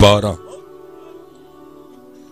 12।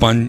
5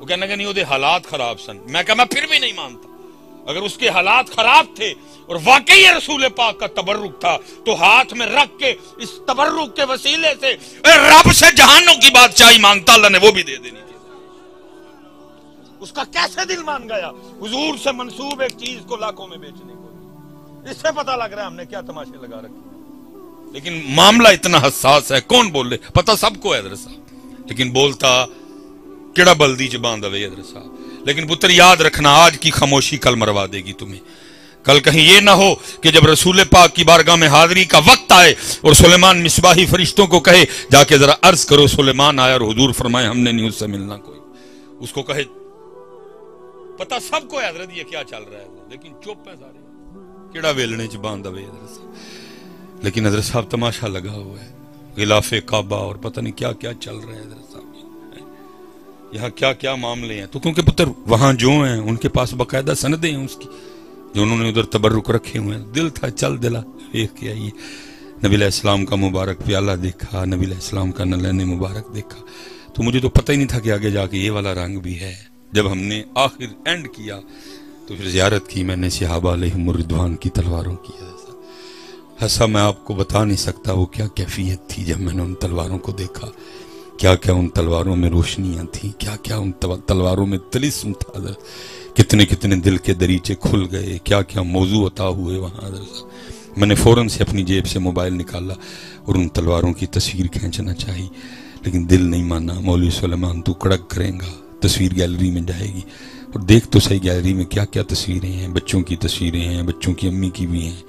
وہ کہنے کہ نہیں وہ حالات خراب سن. میں کہا میں پھر بھی نہیں مانتا. اگر اس کے حالات خراب تھے اور واقعی یہ رسول پاک کا تبرک تھا تو ہاتھ میں رکھ کے اس تبرک کے وسیلے سے رب سے جہانوں کی بادشاہی مانگتا, اللہ نے وہ بھی دے دینی تھی. اس کا کیسے دل مان گیا حضور سے منسوب ایک چیز کو لاکھوں میں بیچنے کو. اس سے پتہ لگ رہا ہے ہم نے کیا تماشے لگا رکھے. لیکن معاملہ اتنا حساس ہے, کون بول رہے پتہ سب کو ہے حضرت صاحب, لیکن بولتا کیڑا بلدی چ باندھ ہوئے حضرت صاحب. لیکن پتر یاد رکھنا آج کی خاموشی کل مروا دے گی تمہیں. کل کہیں یہ نہ ہو کہ جب رسول پاک کی بارگاہ میں حاضری کا وقت آئے اور سلیمان مصباحی فرشتوں کو کہے جا کے ذرا عرض کرو سلیمان آیا, اور حضور فرمائے ہم نے نہیں اس سے ملنا کوئی. اس کو کہے پتہ سب کو ہے حضرت یہ کیا چل رہا ہے, لیکن چپ ہے سارے, کیڑا ویلنے چ باندھ ہوئے حضرت صاحب. لیکن حضرت صاحب تماشا لگا ہوا ہے, غلاف کعبہ اور پتہ نہیں کیا کیا چل رہا ہے حضرت صاحب. یہاں کیا کیا معاملے ہیں. تو کیونکہ پتر وہاں جو ہیں ان کے پاس باقاعدہ سندیں ہیں اس کی, جو انہوں نے ادھر تبرک رکھے ہوئے ہیں. دل تھا چل دلا دیکھ کے آئیے. نبی علیہ السلام کا مبارک پیالہ دیکھا, نبی علیہ السلام کا نلین مبارک دیکھا, تو مجھے تو پتہ ہی نہیں تھا کہ آگے جا کے یہ والا رنگ بھی ہے. جب ہم نے آخر اینڈ کیا تو پھر زیارت کی میں نے صحابہ علیہم الرضوان کی تلواروں کی. ایسا میں آپ کو بتا نہیں سکتا وہ کیا کیفیت تھی جب میں نے ان تلواروں کو دیکھا. کیا کیا ان تلواروں میں روشنیاں تھیں, کیا کیا ان تلواروں میں طلسم تھا, کتنے کتنے دل کے دریچے کھل گئے, کیا کیا موضوع عطا ہوئے وہاں. میں نے فوراً سے اپنی جیب سے موبائل نکالا اور ان تلواروں کی تصویر کھینچنا چاہی, لیکن دل نہیں مانا. مولوی سلیمان تو کڑک کریں گا, تصویر گیلری میں جائے گی, اور دیکھ تو صحیح گیلری میں کیا کیا تصویریں ہیں, بچوں کی تصویریں ہیں, بچوں کی امی کی بھی ہیں,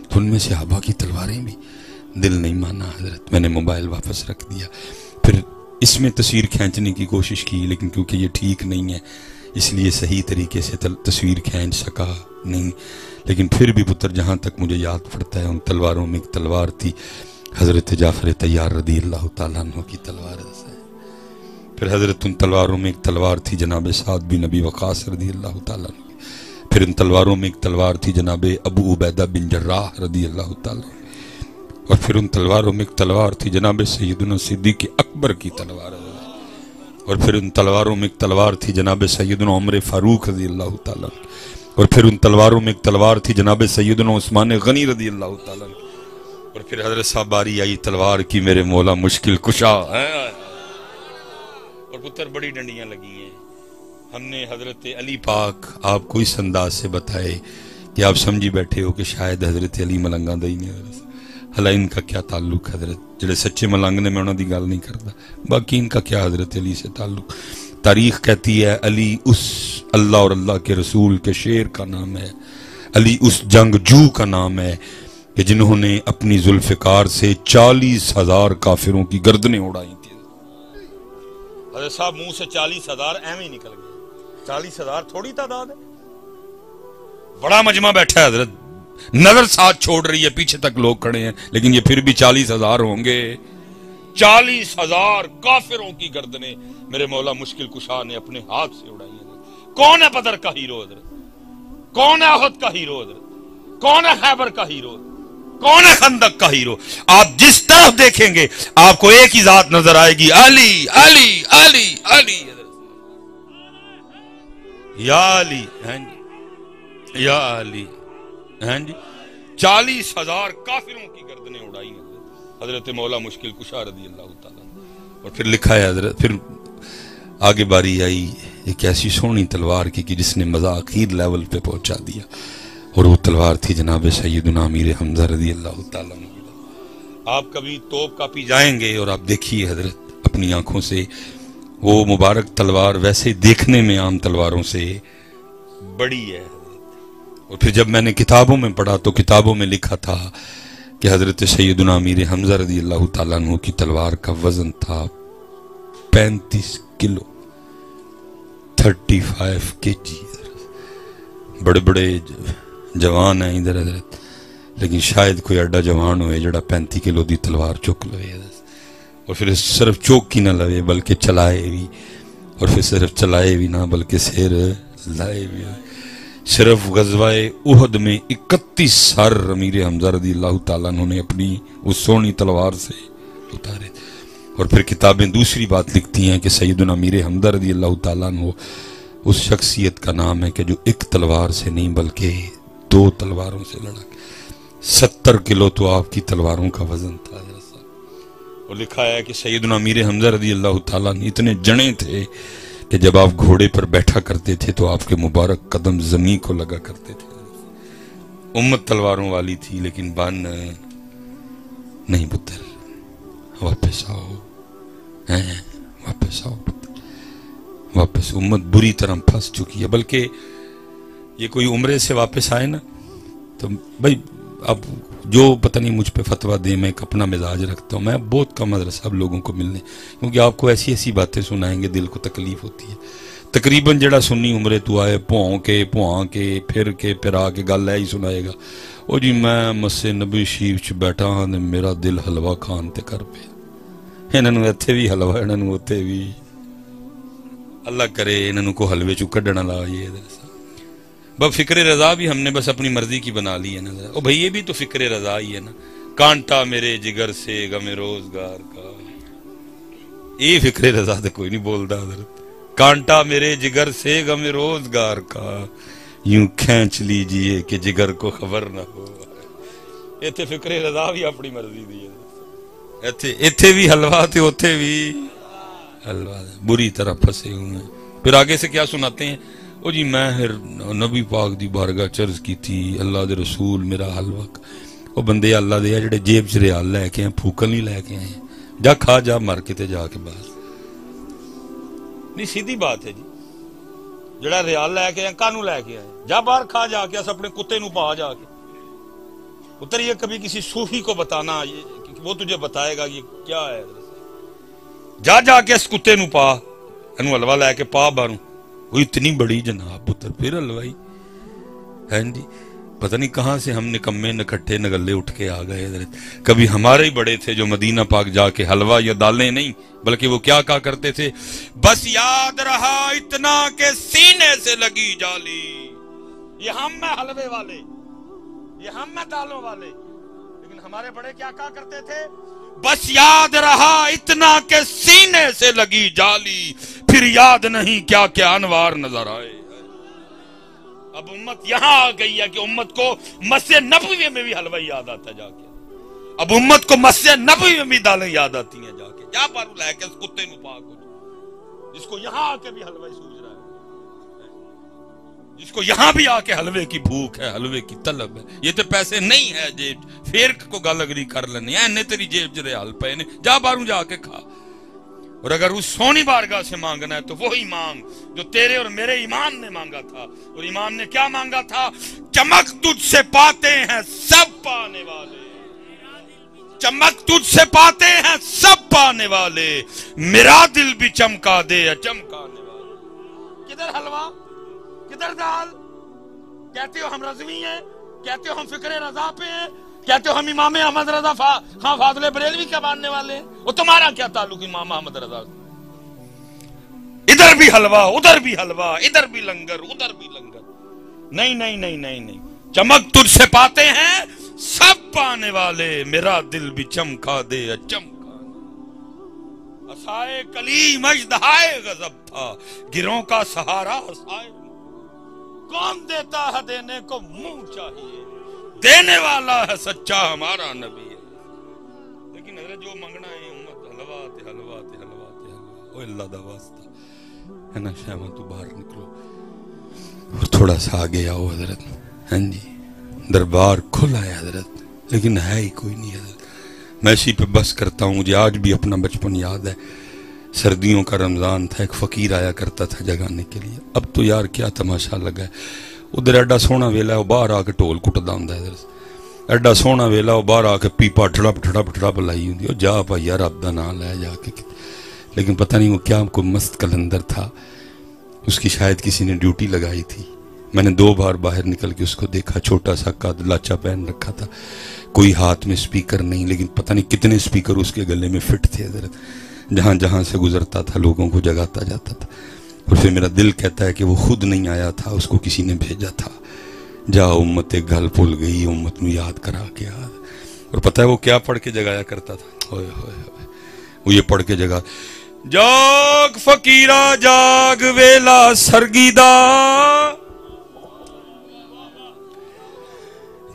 تو ان میں صحابہ کی تلواریں بھی. دل نہیں مانا حضرت, میں نے موبائل واپس رکھ دیا. پھر اس میں تصویر کھینچنے کی کوشش کی, لیکن کیونکہ یہ ٹھیک نہیں ہے اس لیے صحیح طریقے سے تصویر کھینچ سکا نہیں. لیکن پھر بھی پتر جہاں تک مجھے یاد پڑتا ہے ان تلواروں میں ایک تلوار تھی حضرت جعفر طیار رضی اللہ تعالیٰ عنہ کی تلوار. پھر حضرت ان تلواروں میں ایک تلوار تھی جناب سعد بن نبی وقاص رضی اللہ تعالیٰ عنہ. پھر ان تلواروں میں ایک تلوار تھی جناب ابو عبیدہ بن جراح رضی اللہ تعالیٰ. اور پھر ان تلواروں میں ایک تلوار تھی جناب سیدنا صدیق اکبر کی تلوار. اور پھر ان تلواروں میں ایک تلوار تھی جناب سیدنا عمر فاروق رضی اللہ تعالیٰ. اور پھر ان تلواروں میں ایک تلوار تھی جناب سیدنا عثمان غنی رضی اللہ تعالیٰ. اور پھر حضرت صاحب باری آئی تلوار کی میرے مولا مشکل کشا. اور پتر بڑی ڈنڈیاں لگی ہیں. ہم نے حضرت علی پاک آپ کو اس انداز سے بتائے کہ آپ سمجھی بیٹھے ہو کہ شاید حضرت علی ملنگاں دئی نے. حالہ ان کا کیا تعلق حضرت, جڑے سچے ملنگ نے میں انہوں دی گل نہیں کرتا, باقی ان کا کیا حضرت علی سے تعلق. تاریخ کہتی ہے علی اس اللہ اور اللہ کے رسول کے شیر کا نام ہے, علی اس جنگجو کا نام ہے کہ جنہوں نے اپنی ذوالفقار سے 40,000 کافروں کی گردنیں اڑائی تھی. حضرت صاحب منہ سے 40,000 ایویں ہی نکل گئے. 40,000 تھوڑی تعداد ہے, بڑا مجمع بیٹھا ہے حضرت, نظر ساتھ چھوڑ رہی ہے, پیچھے تک لوگ کھڑے ہیں, لیکن یہ پھر بھی 40,000 ہوں گے. 40,000 کافروں کی گردنیں میرے مولا مشکل کشا نے اپنے ہاتھ سے اڑائی ہیں. کون ہے بدر کا ہیرو حضرت, کون ہے احد کا ہیرو حضرت, کون ہے خیبر کا ہیرو, کون ہے خندق کا ہیرو. آپ جس طرف دیکھیں گے آپ کو ایک ہی ذات نظر آئے گی, علی علی علی علی. یا علی یا علی. ہاں جی 40,000 کافروں کی گردنیں اڑائی ہیں حضرت مولا مشکل کشا رضی اللہ تعالیٰ. اور پھر لکھا ہے حضرت, پھر آگے باری آئی ایک ایسی سونی تلوار کی کہ جس نے مزہ اخیر لیول پہ پہنچا دیا, اور وہ تلوار تھی جناب سیدنا امیر حمزہ رضی اللہ تعالیٰ. آپ کبھی توپ کاپی جائیں گے اور آپ دیکھیے حضرت اپنی آنکھوں سے, وہ مبارک تلوار ویسے دیکھنے میں عام تلواروں سے بڑی ہے. اور پھر جب میں نے کتابوں میں پڑھا تو کتابوں میں لکھا تھا کہ حضرت سیدنا امیر حمزہ رضی اللہ تعالیٰ عنہ کی تلوار کا وزن تھا 35 کلو, 35 kg. بڑے بڑے جوان ہیں ادھر حضرت, لیکن شاید کوئی ایڈا جوان ہوئے جڑا 35 کلو دی تلوار چک لوے اور پھر صرف چوک کی نہ لوے بلکہ چلائے بھی, اور پھر صرف چلائے بھی نہ بلکہ سیر لائے بھی. صرف غزوہ احد میں 31 سر امیر حمزہ رضی اللہ تعالیٰ عنہ نے اپنی اس سونی تلوار سے اتارے. اور پھر کتابیں دوسری بات لکھتی ہیں کہ سیدنا امیر حمزہ رضی اللہ تعالیٰ عنہ اس شخصیت کا نام ہے کہ جو ایک تلوار سے نہیں بلکہ 2 تلواروں سے لڑا، 70 کلو تو آپ کی تلواروں کا وزن تھا۔ اور لکھا ہے کہ سیدنا امیر حمزہ رضی اللہ تعالیٰ عنہ اتنے جنے تھے کہ جب آپ گھوڑے پر بیٹھا کرتے تھے تو آپ کے مبارک قدم زمین کو لگا کرتے تھے۔ امت تلواروں والی تھی لیکن بان نہیں پتر، واپس آؤ، واپس آؤ پتر، واپس۔ امت بری طرح پھنس چکی ہے، بلکہ یہ کوئی عمرے سے واپس آئے نا تو بھائی اب جو پتہ نہیں مجھ پہ فتویٰ دے، میں ایک اپنا مزاج رکھتا ہوں، میں بہت کم ادرس اب لوگوں کو ملنے، کیونکہ آپ کو ایسی ایسی باتیں سنائیں گے دل کو تکلیف ہوتی ہے۔ تقریباً جڑا سنی عمرے تو آئے پوہاں کے پھر آ کے گل ہے ہی سنائے گا، او جی میں مسے نبی شریف چ بیٹھا ہاں میرا دل حلوہ کھان تے کر پیا، انہاں نوں ایتھے بھی حلوہ، انہاں نوں اوتھے بھی، اللہ کرے انہاں نوں کو حلوے چوں کڈنا لا یہ بس۔ فکر رضا بھی ہم نے بس اپنی مرضی کی بنا لی ہے نا، او بھئی یہ بھی تو فکر رضا ہی ہے نا، کانٹا میرے جگر سے غم روزگار کا، یہ فکر رضا تو کوئی نہیں بولدا حضرت، کانٹا میرے جگر سے غم روزگار کا یوں کھینچ لیجئے کہ جگر کو خبر نہ ہو۔ ایتھے فکر رضا بھی اپنی مرضی دی ہے، ایتھے بھی حلوہ تے اوتھے بھی حلوہ، بری طرح پھنسے ہوئے ہیں۔ پھر آگے سے کیا سناتے ہیں، او جی میں نبی پاک دی بارگاہ چرز کی تھی، اللہ دے رسول میرا حلوہ، او بندے اللہ دے جڑے جیب چ ریال لے کے ہیں، پھوکل نہیں لے کے ہیں، جا کھا جا مر کے تے جا کے باہر، نہیں سیدھی بات ہے جی، جڑا ریال لے کے ہیں کانوں لے کے آئے، جا باہر کھا جا کے، اس اپنے کتے نو پا جا کے اتر۔ یہ کبھی کسی صوفی کو بتانا، وہ تجھے بتائے گا یہ کیا ہے، جا کے اس کتے نو پا، انو حلوہ لے کے پا باہروں، وہ اتنی بڑی جناب پتر پھر حلوائی ہے جی، پتہ نہیں کہاں سے ہم نکمے نکھٹے نگلے اٹھ کے آ گئے حضرت۔ کبھی ہمارے ہی بڑے تھے جو مدینہ پاک جا کے حلوہ یا دالیں نہیں بلکہ وہ کیا کہا کرتے تھے، بس یاد رہا اتنا کہ سینے سے لگی جالی، یہ ہم میں حلوے والے، یہ ہم میں دالوں والے، لیکن ہمارے بڑے کیا کہا کرتے تھے، بس یاد رہا اتنا کہ سینے سے لگی جالی، پھر یاد نہیں کیا کیا انوار نظر آئے۔ اب امت یہاں آ گئی ہے کہ امت کو مسجد نبوی میں بھی حلوہ یاد آتا جا کے، اب امت کو مسجد نبوی میں بھی دالیں یاد آتی ہیں جا کے، جا پارو لے کے اس کتے نو پاک ہو جس کو یہاں آ کے بھی حلوہ سوچ رہا ہے، جس کو یہاں بھی آ کے حلوے کی بھوک ہے، حلوے کی طلب ہے، یہ تو پیسے نہیں ہے جیب پھر کو گل اگری کر لینے ہیں، تیری جیب چ ریال پے نے، جا باروں جا کے کھا۔ اور اگر اس سونی بارگاہ سے مانگنا ہے تو وہی مانگ جو تیرے اور میرے ایمان نے مانگا تھا، اور ایمان نے کیا مانگا تھا، چمک تجھ سے پاتے ہیں سب پانے والے، چمک تجھ سے پاتے ہیں سب پانے والے، میرا دل بھی چمکا دے چمکانے والے۔ کدھر حلوہ، کدھر دال؟ کہتے ہو ہم رضوی ہیں، کہتے ہو ہم فکر رضا پہ ہیں، کہتے ہو ہم امام احمد رضا خان فاضل بریلوی کے ماننے والے ہیں، وہ تمہارا کیا تعلق امام احمد رضا؟ ادھر بھی حلوہ ادھر بھی حلوہ، ادھر بھی لنگر ادھر بھی لنگر، نہیں نہیں نہیں نہیں نہیں، چمک تجھ سے پاتے ہیں سب پانے والے، میرا دل بھی چمکا دے چمکا۔ اسائے کلیم اژدہائے غضب تھا، گروں کا سہارا اسائے، کون دیتا ہے دینے کو منہ چاہیے، دینے والا ہے سچا ہمارا نبی ہے۔ لیکن حضرت جو منگنا ہے امت حلوہ تے حلوہ تے حلوہ تے حلوہ، او اللہ دا واسطہ ہے نا، شاہمہ تو باہر نکلو اور تھوڑا سا آگے آؤ حضرت، ہاں جی دربار کھلا ہے حضرت، لیکن ہے ہی کوئی نہیں حضرت۔ میں اسی پہ بس کرتا ہوں، مجھے آج بھی اپنا بچپن یاد ہے، سردیوں کا رمضان تھا، ایک فقیر آیا کرتا تھا جگانے کے لیے، اب تو یار کیا تماشا لگا ہے، ادھر ایڈا سونا ویلا ہے، وہ باہر آ کے ٹول کٹدا ہوندا ہے، ایڈا سونا ویلا وہ باہر آ کے پیپا ٹھڑپ لائی ہوندی، جا بھائی رب دا نام لے جا کے، لیکن پتہ نہیں وہ کیا کوئی مست کلندر تھا، اس کی شاید کسی نے ڈیوٹی لگائی تھی، میں نے 2 بار باہر نکل کے اس کو دیکھا، چھوٹا سا قد لاچا پہن رکھا تھا، کوئی ہاتھ میں سپیکر نہیں، لیکن پتہ نہیں کتنے سپیکر اس کے گلے میں فٹ تھے حضرت، جہاں جہاں سے گزرتا تھا لوگوں کو جگاتا جاتا تھا۔ اور پھر میرا دل کہتا ہے کہ وہ خود نہیں آیا تھا، اس کو کسی نے بھیجا تھا، جا امت ایک گل بھول گئی، امت نو یاد کرا کے یاد۔ اور پتہ ہے وہ کیا پڑھ کے جگایا کرتا تھا، ہوئے ہوئے ہوئے، وہ یہ پڑھ کے جگہ جاگ فقیرا جاگ ویلا سرگیدا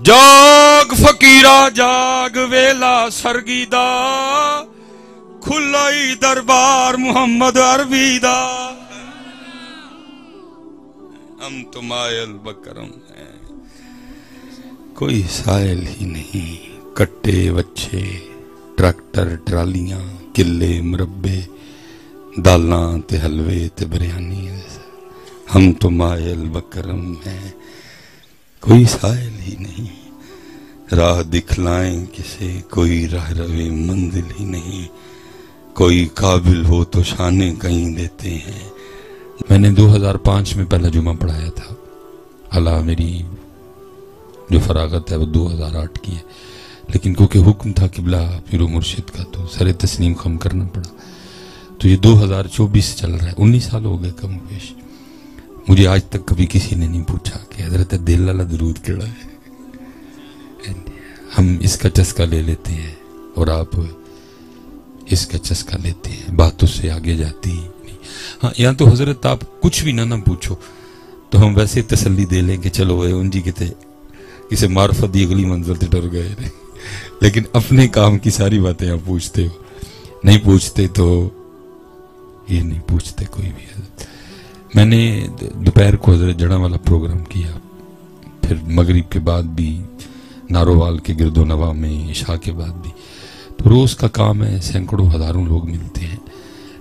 جاگ فقیرا جاگ ویلا سرگیدا کھلائی دربار محمد عربی دا ہم تو مائل بکرم ہیں کوئی سائل ہی نہیں کٹے وچھے ٹریکٹر ٹرالیاں کلے مربے دالاں تے حلوے تے بریانی ہم تو مائل بکرم ہیں کوئی سائل ہی نہیں راہ دکھلائیں کسے کوئی راہ روے منزل ہی نہیں کوئی قابل ہو تو شانے کہیں دیتے ہیں میں نے 2005 میں پہلا جمعہ پڑھایا تھا حالہ میری جو فراغت ہے وہ 2008 کی ہے لیکن کیونکہ حکم تھا قبلہ پیر و مرشد کا تو سر تسلیم خم کرنا پڑا تو یہ 2024 چل رہا ہے 19 سال ہو گئے کم پیش مجھے آج تک کبھی کسی نے نہیں پوچھا کہ حضرت دل والا درود کیڑا ہے ہم اس کا چسکا لے لیتے ہیں اور آپ اس کا چسکا لیتے ہیں باتوں سے آگے جاتی نہیں ہاں یہاں تو حضرت آپ کچھ بھی نہ پوچھو تو ہم ویسے تسلی دے لیں کہ چلو ان جی کتے کسی معرفت دی اگلی منزل تے ڈر گئے لیکن اپنے کام کی ساری باتیں آپ پوچھتے ہو نہیں پوچھتے تو یہ نہیں پوچھتے کوئی بھی حضرت میں نے دوپہر کو حضرت جڑا والا پروگرام کیا پھر مغرب کے بعد بھی نارووال کے گرد و نواح میں عشاء کے بعد بھی تو روز کا کام ہے سینکڑوں ہزاروں لوگ ملتے ہیں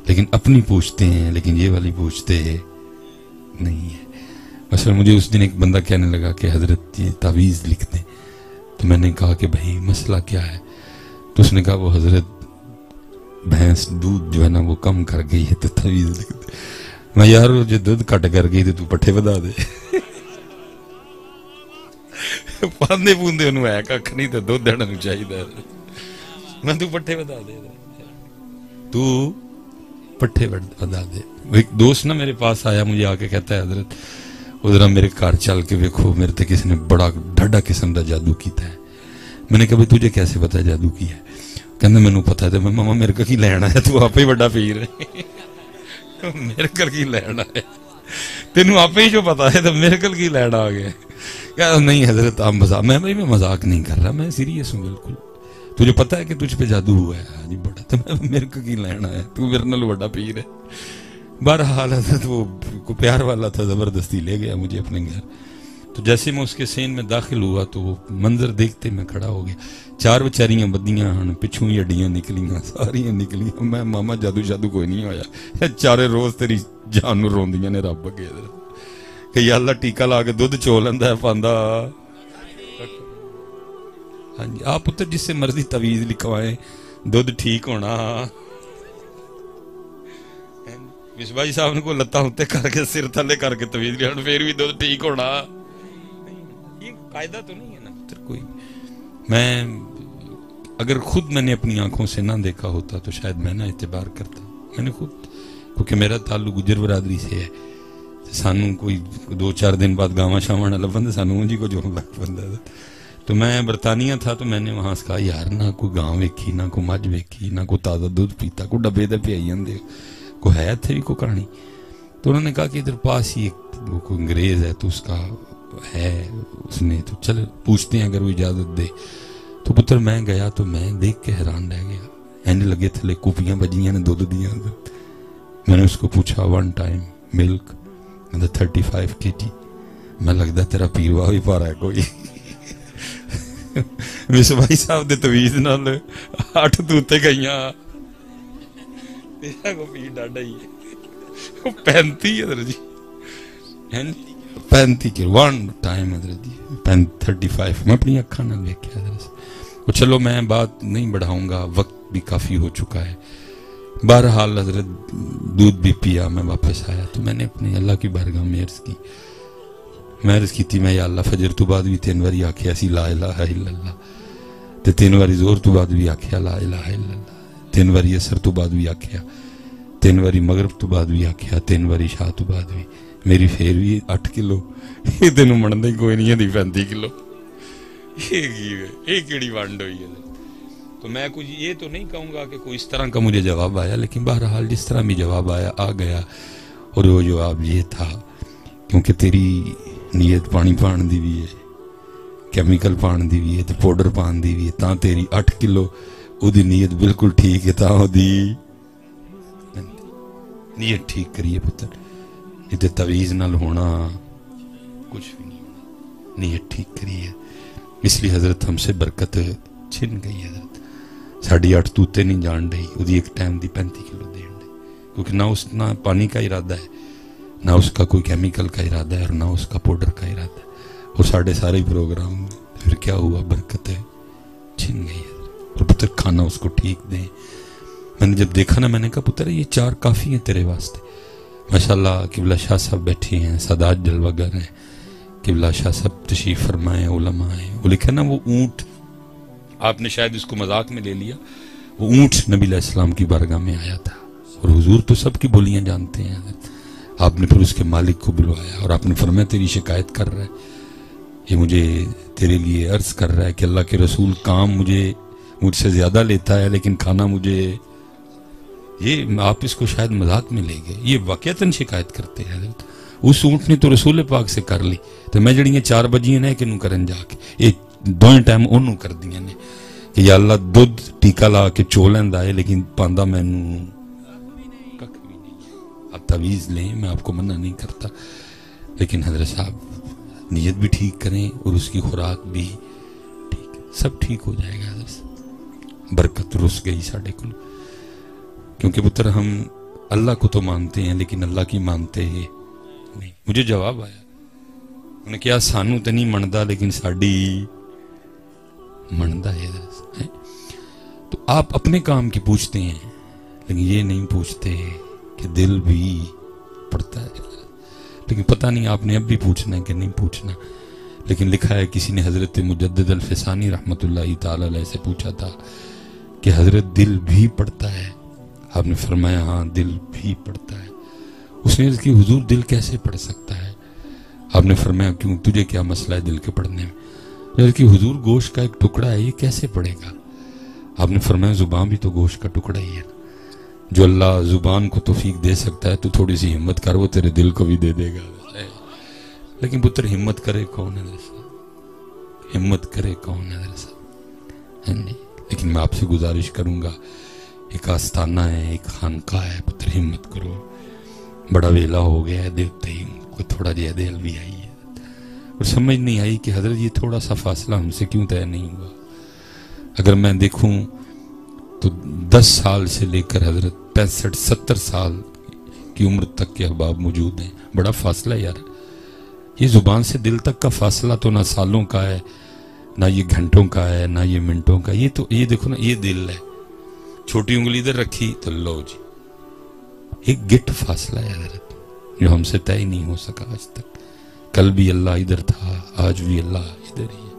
لیکن اپنی پوچھتے ہیں لیکن یہ والی پوچھتے نہیں ہے مثلا مجھے اس دن ایک بندہ کہنے لگا کہ حضرت یہ تعویذ لکھ دیں تو میں نے کہا کہ بھائی مسئلہ کیا ہے تو اس نے کہا وہ حضرت بھینس دودھ جو ہے نا وہ کم کر گئی ہے تو تعویذ لکھ دے میں یار جو دودھ کٹ کر گئی تو پٹھے بدا دے پاندے پوندے انہوں ہے ککھ نہیں تو دودھ دینا نو چاہیے میں تو پٹھے بدا دے تو پٹھے بدا دے ایک دوست نا میرے پاس آیا مجھے آ کے کہتا ہے حضرت ادھر میرے کار چل کے ویکھو میرے تے کسی نے بڑا ڈھڈا قسم دا جادو کیتا ہے میں نے کہا بھئی تجھے کیسے پتا ہے جادو کیا ہے کہندے مینوں پتا ہے میں ماما میرے کو کی لینا ہے تو آپ ہی بڑا پیر ہے میرے کل کی لینا ہے تینوں آپ ہی جو پتا ہے تو میرے کل کی لینا آ گیا کہا نہیں حضرت آپ مذاق میں مذاق نہیں کر رہا میں سیریس ہوں بالکل تجھے پتا ہے کہ تجھ پہ جادو ہوا ہے ہاں جی بڑا تو میرے کو کی لینا ہے تو میرے نال بڑا پیر ہے بہرحال حضرت وہ پیار والا تھا زبردستی لے گیا مجھے اپنے گھر تو جیسے میں اس کے سین میں داخل ہوا تو وہ منظر دیکھتے میں کھڑا ہو گیا 4 بچاریاں بدیاں ہن پچھوں ہی اڈیاں نکلیاں ساریاں نکلیاں میں ماما جادو شادو کوئی نہیں ہویا 4 روز تیری جان نو روندیاں نے رب اگے کہ یا اللہ ٹیکا لا کے دودھ چو لیندا ہے پاندا ہاں جی آپ پتر جس سے مرضی تعویذ لکھوائیں دودھ ٹھیک ہونا مصباحی صاحب نے کو لتاں ہوتے کر کے سر تھلے کر کے تعویذ لیا پھر بھی دودھ ٹھیک ہونا یہ قاعدہ تو نہیں ہے نا پتر کوئی میں اگر خود میں نے اپنی آنکھوں سے نہ دیکھا ہوتا تو شاید میں نہ اعتبار کرتا میں نے خود کیونکہ میرا تعلق گجر برادری سے ہے سانوں کوئی 2-4 دن بعد گاواں شاواں لبن سانوں جی کو جو لگ بندہ تو میں برطانیہ تھا تو میں نے وہاں سے کہا یار نہ کوئی گاں ویکھی نہ کوئی مجھ ویکھی نہ کوئی تازہ دودھ پیتا کوئی ڈبے دے پی آئی جاندے کوئی ہے تھے بھی کوئی کہانی تو انہوں نے کہا کہ ادھر پاس ہی ایک کوئی انگریز ہے تو اس کا ہے اس نے تو چل پوچھتے ہیں اگر وہ اجازت دے تو پتر میں گیا تو میں دیکھ کے حیران رہ گیا اینڈ لگے تھلے کوپیاں بجیاں نے دودھ دیاں میں نے اس کو پوچھا 1 ٹائم ملک 35 kg میں لگتا تیرا پیروا بھی پا رہا ہے کوئی مصباحی صاحب دے تویز نال 8 توتے گئیاں تیرا کو پیر ڈاڈا ہی ہے 35 حضرت جی 35 kg 1 ٹائم حضرت جی 35 میں اپنی اکھاں نال دیکھیا حضرت وہ چلو میں بات نہیں بڑھاؤں گا وقت بھی کافی ہو چکا ہے بہرحال حضرت دودھ بھی پیا میں واپس آیا تو میں نے اپنے اللہ کی بارگاہ میں عرض کی تھی میں یا اللہ فجر تو بعد بھی 3 باری آکھیا سی لا الہ الا اللہ تے 3 باری زور تو بعد بھی آکھیا لا الہ الا اللہ 3 باری عصر تو بعد بھی آکھیا 3 باری مغرب تو بعد بھی آکھیا 3 باری عشاء تو بعد بھی میری پھر بھی 8 کلو یہ تینوں مندا ہی کوئی نہیں ہے 35 کلو یہ کیڑی ونڈ ہوئی ہے تو میں کچھ یہ تو نہیں کہوں گا کہ کوئی اس طرح کا مجھے جواب آیا، لیکن بہرحال جس طرح بھی جواب آیا آ گیا، اور وہ جواب یہ تھا کیونکہ تیری نیت پانی پان دی بھی ہے، کیمیکل پان دی بھی ہے، تو پاؤڈر پان دی بھی ہے، تاں تیری 8 کلو وہ دی نیت بالکل ٹھیک ہے، تاں وہ دی نیت ٹھیک کریے پتر، یہ تے تویز نال ہونا کچھ بھی نہیں ہونا، نیت ٹھیک کریے۔ اس لیے حضرت ہم سے برکت چھن گئی، حضرت ساڑھی 8 توتے نہیں جان رہی، وہ دی ایک ٹائم دی 35 کلو دین رہی، کیونکہ نہ پانی کا ارادہ ہے، نہ اس کا کوئی کیمیکل کا ارادہ ہے، اور نہ اس کا پاؤڈر کا ارادہ ہے، اور سارے پروگرام پھر کیا ہوا، برکت چھن گئی ہے، اور پتر کھانا اس کو ٹھیک دیں۔ میں نے جب دیکھا نا، میں نے کہا پتر یہ 4 کافی ہیں تیرے واسطے۔ ماشاءاللہ قبلہ شاہ صاحب بیٹھے ہیں، سادات جلوہ گر ہیں، قبلہ شاہ صاحب تشریف فرمائے، علماء ہیں، وہ لکھا نا وہ اونٹ، آپ نے شاید اس کو مذاق میں لے لیا، وہ اونٹ نبی علیہ السلام کی بارگاہ میں آیا تھا، اور حضور تو سب کی بولیاں جانتے ہیں، آپ نے پھر اس کے مالک کو بلوایا، اور آپ نے فرمایا تیری شکایت کر رہا ہے، یہ مجھے تیرے لیے عرض کر رہا ہے کہ اللہ کے رسول کام مجھ سے زیادہ لیتا ہے، لیکن کھانا مجھے، یہ آپ اس کو شاید مذاق میں لے گئے، یہ واقعتاً شکایت کرتے ہیں حضرت۔ اس اونٹ نے تو رسول پاک سے کر لی، تو میں جڑیاں 4 بجیاں نے کہ نو کرن جا کے یہ 2 ٹائم انہوں کر دیا نے کہ یا اللہ دودھ ٹیکا لا کے چولیں دائے، لیکن پاندہ میں نو کک بھی نہیں۔ آپ تویز لیں، میں آپ کو منع نہیں کرتا، لیکن حضرت صاحب نیت بھی ٹھیک کریں، اور اس کی خوراک بھی ٹھیک، سب ٹھیک ہو جائے گا حضرت۔ برکت رس گئی ساڑھے کل، کیونکہ پتر ہم اللہ کو تو مانتے ہیں، لیکن اللہ کی مانتے ہی نہیں۔ مجھے جواب آیا، انہوں نے کہا سانو تو نہیں مندہ، لیکن ساڑھی مندہ ہے۔ تو آپ اپنے کام کی پوچھتے ہیں، لیکن یہ نہیں پوچھتے کہ دل بھی پڑتا ہے، لیکن پتہ نہیں آپ نے اب بھی پوچھنا ہے کہ نہیں پوچھنا۔ لیکن لکھا ہے کسی نے حضرت مجدد الفسانی رحمت اللہ تعالی علیہ سے پوچھا تھا کہ حضرت دل بھی پڑتا ہے؟ آپ نے فرمایا ہاں دل بھی پڑتا ہے۔ اس نے کہ حضور دل کیسے پڑھ سکتا ہے؟ آپ نے فرمایا کیوں، تجھے کیا مسئلہ ہے دل کے پڑھنے میں؟ کہ حضور گوشت کا ایک ٹکڑا ہے، یہ کیسے پڑھے گا؟ آپ نے فرمایا زبان بھی تو گوشت کا ٹکڑا ہی ہے، جو اللہ زبان کو توفیق دے سکتا ہے تو تھوڑی سی ہمت کر، وہ تیرے دل کو بھی دے دے گا۔ لیکن پتر ہمت کرے کون ہے درسا، ہمت کرے کون ہے درسا؟ لیکن میں آپ سے گزارش کروں گا، ایک آستانہ ہے، ایک خانقاہ ہے، پتر ہمت کرو، بڑا ویلا ہو گیا ہے، دیکھتے ہی کوئی تھوڑا جہا دل بھی آئی ہے، اور سمجھ نہیں آئی کہ حضرت یہ تھوڑا سا فاصلہ ہم سے کیوں طے نہیں ہوا۔ اگر میں دیکھوں تو 10 سال سے لے کر حضرت 65-70 سال کی عمر تک کے احباب موجود ہیں، بڑا فاصلہ ہے یار۔ یہ زبان سے دل تک کا فاصلہ تو نہ سالوں کا ہے، نہ یہ گھنٹوں کا ہے، نہ یہ منٹوں کا، یہ دیکھو نا، یہ دل ہے، چھوٹی انگلی ادھر رکھی تو لو جی، ایک گٹ فاصلہ ہے حضرت، جو ہم سے طے ہی نہیں ہو سکا آج تک۔ کل بھی اللہ ادھر تھا، آج بھی اللہ ادھر ہی ہے،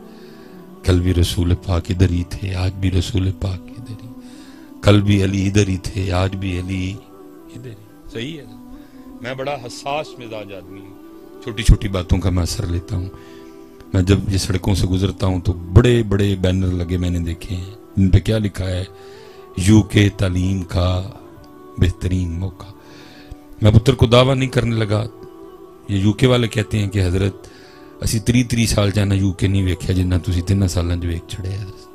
کل بھی رسول پاک ادھر ہی تھے، آج بھی رسول پاک ادھر ہی، کل بھی علی ادھر ہی تھے، آج بھی علی ادھر ہی۔ صحیح ہے، میں بڑا حساس مزاج آدمی ہوں، چھوٹی چھوٹی باتوں کا میں اثر لیتا ہوں۔ میں جب یہ سڑکوں سے گزرتا ہوں تو بڑے بڑے بینر لگے میں نے دیکھے ہیں، ان پہ کیا لکھا ہے، یو کے تعلیم کا بہترین موقع۔ میں پتر کو دعویٰ نہیں کرنے لگا، یہ یو کے والے کہتے ہیں کہ حضرت اسی 30 سال جانا یو کے نہیں ویکھیا جنہ تسی 3 سالاں جو ایک چھڑے حضرت۔